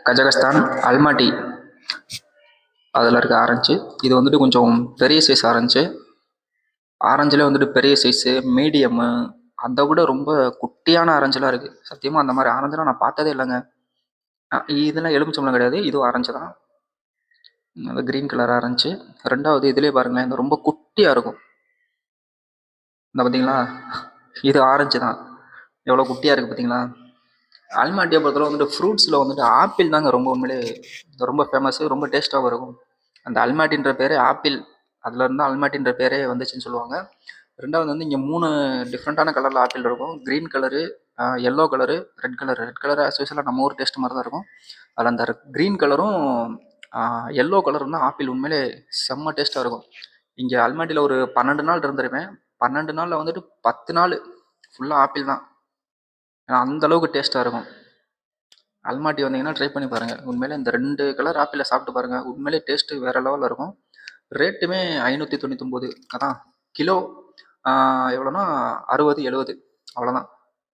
Kazakhstan, Almaty அதில் இருக்க orange. இது வந்துட்டு கொஞ்சம் பெரிய சைஸ் ஆரஞ்சு. ஆரஞ்சுல வந்துட்டு பெரிய சைஸு, மீடியமு, அதை விட ரொம்ப குட்டியான ஆரஞ்சுலாம் இருக்குது. சத்தியமாக அந்த மாதிரி ஆரஞ்சுலாம் நான் பார்த்ததே இல்லைங்க. இதெல்லாம் எலுமிச்சம்பழம் கிடையாது, இதுவும் ஆரஞ்சு தான். அது க்ரீன் கலர் ஆரஞ்சு. ரெண்டாவது இதுலேயே பாருங்களேன், இந்த ரொம்ப குட்டியாக இருக்கும். இந்த பார்த்தீங்களா, இது ஆரஞ்சு தான். எவ்வளோ குட்டியாக இருக்குது பார்த்தீங்களா. அல்மாட்டியை பொறுத்தவரை வந்துட்டு ஃப்ரூட்ஸில் வந்துட்டு ஆப்பிள் தாங்க ரொம்ப உண்மையிலே ரொம்ப ஃபேமஸ்ஸு, ரொம்ப டேஸ்ட்டாகவும் இருக்கும். அந்த அல்மாட்டின்ற பேரே ஆப்பிள், அதில் இருந்தால் அல்மாட்டின்ற பேரே வந்துச்சுன்னு சொல்லுவாங்க. ரெண்டாவது வந்து இங்கே 3 டிஃப்ரெண்ட்டான கலரில் ஆப்பிள் இருக்கும். Green colour, yellow colour, red colour. Red colour as யூஸ்வலாக நம்ம ஊர் டேஸ்ட் மாதிரி தான் இருக்கும். அதில் அந்த க்ரீன் கலரும் எல்லோ கலரும் தான் ஆப்பிள் உண்மையிலே செம்ம டேஸ்ட்டாக இருக்கும். இங்கே அல்மாட்டியில் ஒரு 12 நாள் இருந்திருப்பேன். 12 நாளில் வந்துட்டு 10 நாள் ஃபுல்லாக ஆப்பிள் தான். ஏன்னா அந்தளவுக்கு டேஸ்ட்டாக இருக்கும். அல்மாட்டி வந்தீங்கன்னா ட்ரை பண்ணி பாருங்கள். உண்மையிலே இந்த 2 கலர் ஆப்பிளை சாப்பிட்டு பாருங்கள். உண்மையிலே டேஸ்ட்டு வேறு லெவலில் இருக்கும். ரேட்டுமே 599. அதான் கிலோ எவ்வளோனா 60, 70 அவ்வளோதான்.